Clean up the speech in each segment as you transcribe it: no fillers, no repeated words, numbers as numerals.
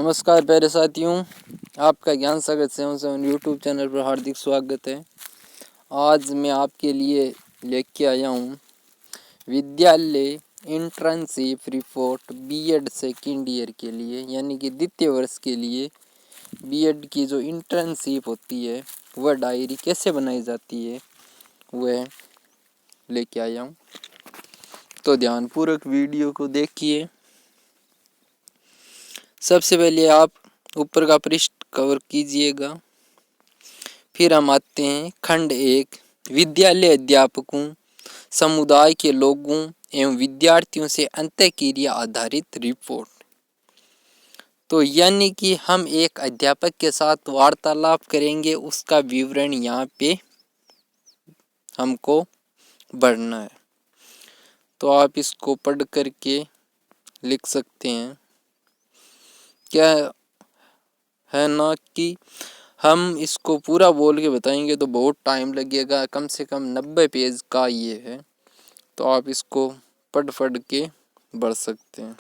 नमस्कार प्यारे साथियों, आपका ज्ञान सागर 7 यूट्यूब चैनल पर हार्दिक स्वागत है। आज मैं आपके लिए लेके आया हूँ विद्यालय internship report BEd second year के लिए, यानी कि द्वितीय वर्ष के लिए बीएड की जो इंटर्नशिप होती है वह डायरी कैसे बनाई जाती है वह लेके आया हूँ। तो ध्यानपूर्वक वीडियो को देखिए। सबसे पहले आप ऊपर का पृष्ठ कवर कीजिएगा। फिर हम आते हैं खंड 1, विद्यालय अध्यापकों, समुदाय के लोगों एवं विद्यार्थियों से अंतःक्रिया आधारित रिपोर्ट। तो यानी कि हम एक अध्यापक के साथ वार्तालाप करेंगे, उसका विवरण यहाँ पे हमको भरना है। तो आप इसको पढ़ करके लिख सकते हैं। क्या है ना कि हम इसको पूरा बोल के बताएंगे तो बहुत टाइम लगेगा, कम से कम 90 पेज का ये है। तो आप इसको पढ़ के बढ़ सकते हैं।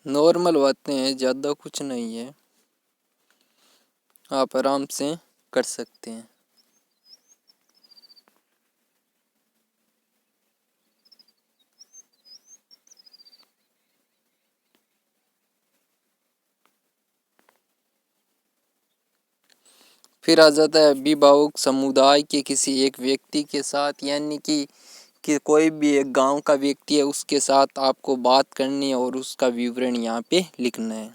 नॉर्मल बातें हैं, ज़्यादा कुछ नहीं है, आप आराम से कर सकते हैं। फिर आ जाता है अभिभावक समुदाय के किसी एक व्यक्ति के साथ, यानी कि कोई भी एक गांव का व्यक्ति है उसके साथ आपको बात करनी है और उसका विवरण यहाँ पे लिखना है।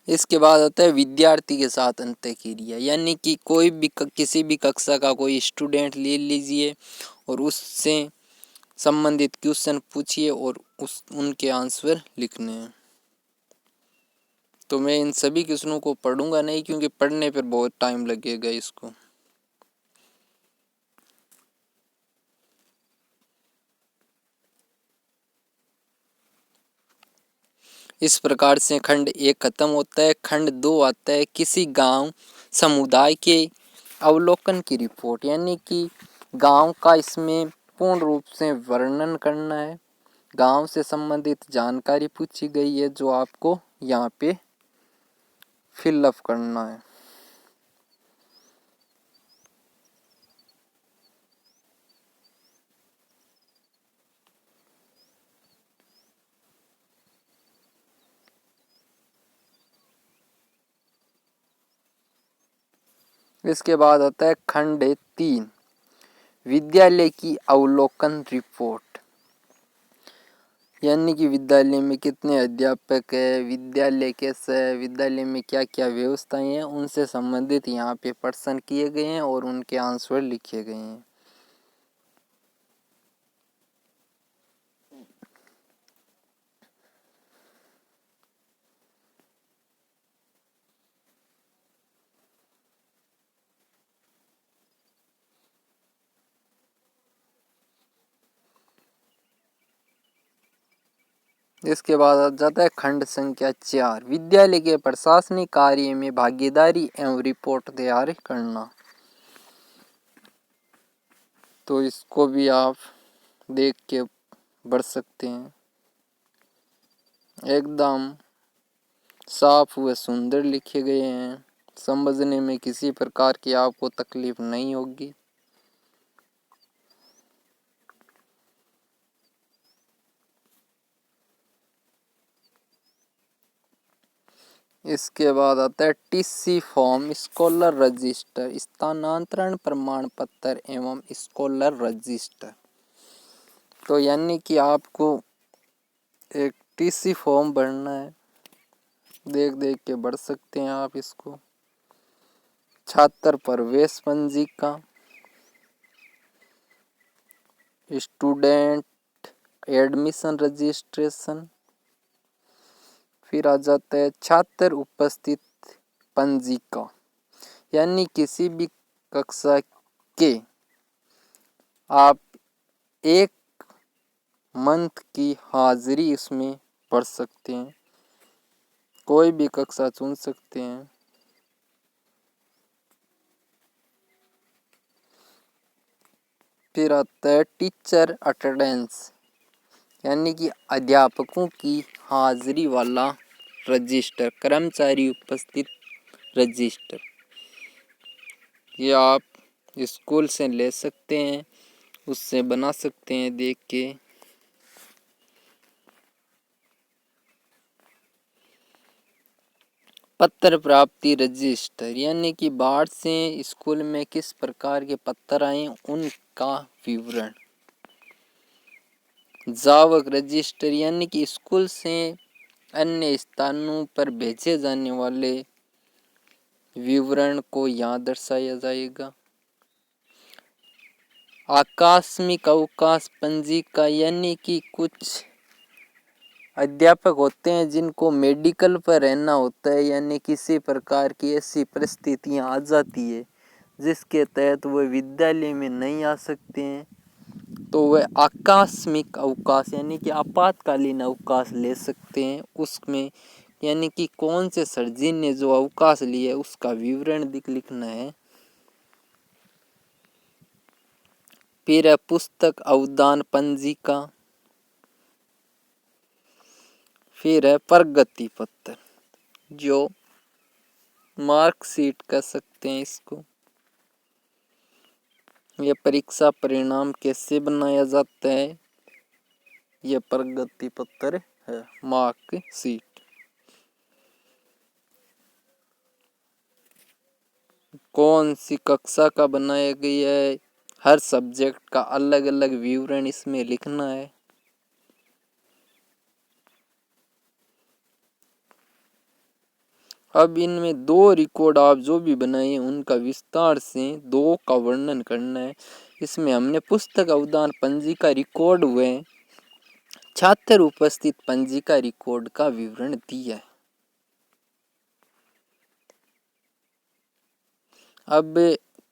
इसके बाद आता है विद्यार्थी के साथ अंतःक्रिया, यानी कि कोई भी किसी भी कक्षा का कोई स्टूडेंट ले लीजिए और उससे संबंधित क्वेश्चन पूछिए और उनके आंसर लिखने हैं। तो मैं इन सभी क्वेश्चनों को पढ़ूंगा नहीं, क्योंकि पढ़ने पर बहुत टाइम लगेगा इसको। इस प्रकार से खंड 1 खत्म होता है। खंड 2 आता है किसी गांव समुदाय के अवलोकन की रिपोर्ट, यानी कि गांव का इसमें पूर्ण रूप से वर्णन करना है। गांव से संबंधित जानकारी पूछी गई है जो आपको यहाँ पे फिलअप करना है। इसके बाद आता है खंड 3, विद्यालय की अवलोकन रिपोर्ट, यानी कि विद्यालय में कितने अध्यापक है, विद्यालय कैसा है, विद्यालय में क्या क्या व्यवस्थाएं हैं, उनसे संबंधित यहाँ पे प्रश्न किए गए हैं और उनके आंसर लिखे गए हैं। इसके बाद आ जाता है खंड संख्या 4, विद्यालय के प्रशासनिक कार्य में भागीदारी एवं रिपोर्ट तैयार करना। तो इसको भी आप देख के बढ़ सकते हैं। एकदम साफ व सुंदर लिखे गए हैं, समझने में किसी प्रकार की आपको तकलीफ नहीं होगी। इसके बाद आता है टीसी फॉर्म, स्कॉलर रजिस्टर, स्थानांतरण प्रमाण पत्र एवं स्कॉलर रजिस्टर। तो यानी कि आपको एक टीसी फॉर्म भरना है, देख देख के भर सकते हैं आप इसको। छात्र प्रवेश पंजिका, स्टूडेंट एडमिशन रजिस्ट्रेशन, फिर आ जाता है छात्र उपस्थित पंजिका, यानी किसी भी कक्षा के आप एक मंथ की हाजिरी इसमें पढ़ सकते हैं, कोई भी कक्षा चुन सकते हैं। फिर आता है टीचर अटेंडेंस, यानी कि अध्यापकों की हाजिरी वाला रजिस्टर, कर्मचारी उपस्थित रजिस्टर। ये आप स्कूल से ले सकते हैं, उससे बना सकते हैं देख के। पत्र प्राप्ति रजिस्टर, यानी कि बाहर से स्कूल में किस प्रकार के पत्र आए उनका विवरण। जावक रजिस्टर, यानी कि स्कूल से अन्य स्थानों पर भेजे जाने वाले विवरण को यहाँ दर्शाया जाएगा। आकस्मिक अवकाश पंजिका, यानी कि कुछ अध्यापक होते हैं जिनको मेडिकल पर रहना होता है, यानी किसी प्रकार की ऐसी परिस्थितियां आ जाती है जिसके तहत वह विद्यालय में नहीं आ सकते हैं, तो वह आकस्मिक अवकाश यानी कि आपातकालीन अवकाश ले सकते हैं। उसमें यानी कि कौन से सर्जी ने जो अवकाश लिया है उसका विवरण लिखना है। फिर है पुस्तक अवदान पंजिका। फिर है प्रगति पत्र, जो मार्कशीट कह सकते हैं इसको। यह परीक्षा परिणाम कैसे बनाया जाता है, यह प्रगति पत्र है, मार्कशीट। कौन सी कक्षा का बनाया गया है, हर सब्जेक्ट का अलग अलग विवरण इसमें लिखना है। अब इनमें दो रिकॉर्ड आप जो भी बनाए उनका विस्तार से दो का वर्णन करना है। इसमें हमने पुस्तक अवदान पंजिका रिकॉर्ड हुए छात्र उपस्थित पंजिका रिकॉर्ड का विवरण दिया है। अब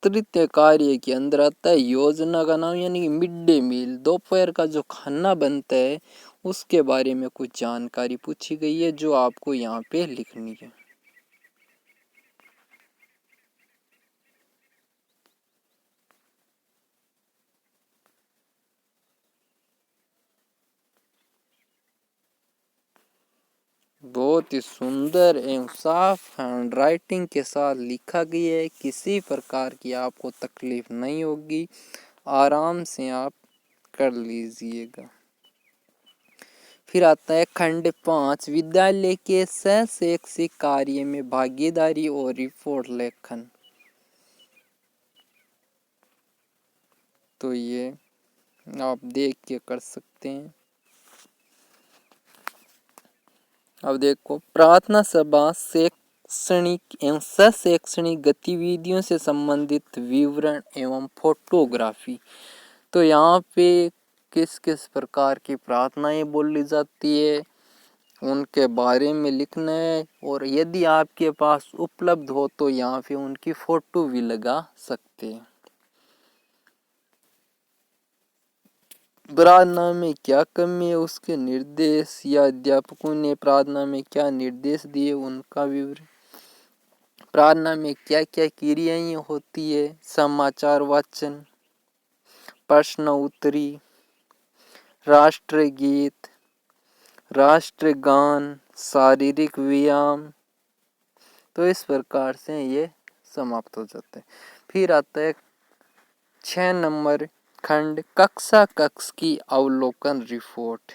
तृतीय कार्य के अंदर आता है योजना का नाम, यानी कि मिड डे मील, दोपहर का जो खाना बनता है उसके बारे में कुछ जानकारी पूछी गई है जो आपको यहाँ पे लिखनी है। बहुत ही सुंदर एवं साफ हैंड राइटिंग के साथ लिखा गया है, किसी प्रकार की आपको तकलीफ नहीं होगी, आराम से आप कर लीजिएगा। फिर आता है खंड 5, विद्यालय के शैक्षिक कार्य में भागीदारी और रिपोर्ट लेखन। तो ये आप देख के कर सकते हैं। अब देखो, प्रार्थना सभा शैक्षणिक एवं शैक्षणिक गतिविधियों से संबंधित विवरण एवं फोटोग्राफी। तो यहाँ पे किस किस प्रकार की प्रार्थनाएं बोली जाती है उनके बारे में लिखना है, और यदि आपके पास उपलब्ध हो तो यहाँ पे उनकी फोटो भी लगा सकते हैं। प्रार्थना में क्या कमी है उसके निर्देश, या अध्यापकों ने प्रार्थना में क्या निर्देश दिए उनका विवरण। प्रार्थना में क्या क्या क्रियाएं होती है, समाचार वाचन, प्रश्न उत्तरी, राष्ट्रगीत, राष्ट्रगान, शारीरिक व्यायाम। तो इस प्रकार से ये समाप्त हो जाता है। फिर आता है 6 नंबर खंड, कक्षा कक्ष की अवलोकन रिपोर्ट,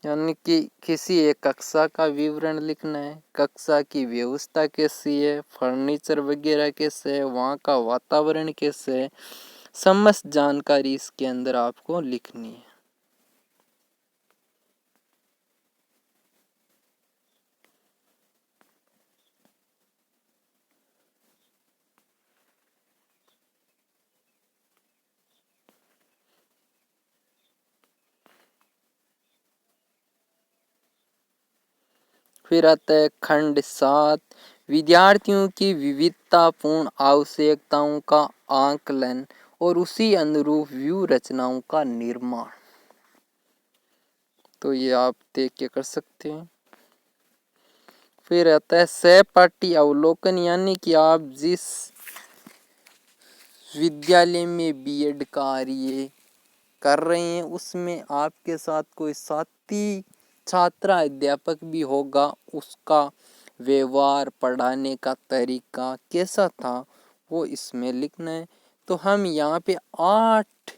यानी कि किसी एक कक्षा का विवरण लिखना है। कक्षा की व्यवस्था कैसी है, फर्नीचर वगैरह कैसे है, वहाँ का वातावरण कैसे है, समस्त जानकारी इसके अंदर आपको लिखनी है। फिर आता है खंड 7, विद्यार्थियों की विविधतापूर्ण आवश्यकताओं का आकलन और उसी अनुरूप व्यू रचनाओं का निर्माण। तो ये आप देख के कर सकते हैं। फिर आता है सहपाठी अवलोकन, यानी कि आप जिस विद्यालय में बीएड कार्य कर रहे हैं उसमें आपके साथ कोई साथी छात्रा अध्यापक भी होगा, उसका व्यवहार, पढ़ाने का तरीका कैसा था वो इसमें लिखना है। तो हम यहाँ पे 8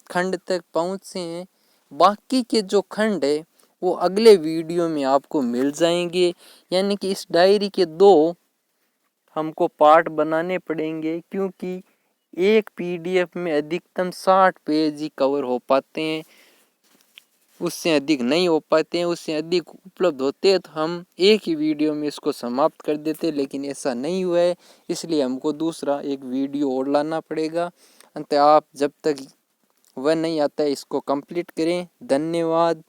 खंड तक पहुँचे हैं। बाकी के जो खंड है वो अगले वीडियो में आपको मिल जाएंगे, यानी कि इस डायरी के 2 हमको पार्ट बनाने पड़ेंगे, क्योंकि एक पीडीएफ में अधिकतम 60 पेज ही कवर हो पाते हैं, उससे अधिक नहीं हो पाते हैं। उससे अधिक उपलब्ध होते हैं तो हम एक ही वीडियो में इसको समाप्त कर देते, लेकिन ऐसा नहीं हुआ है, इसलिए हमको दूसरा एक वीडियो और लाना पड़ेगा। अंत आप जब तक वह नहीं आता है इसको कंप्लीट करें। धन्यवाद।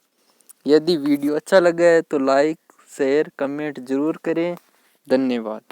यदि वीडियो अच्छा लगा है तो लाइक, शेयर, कमेंट ज़रूर करें। धन्यवाद।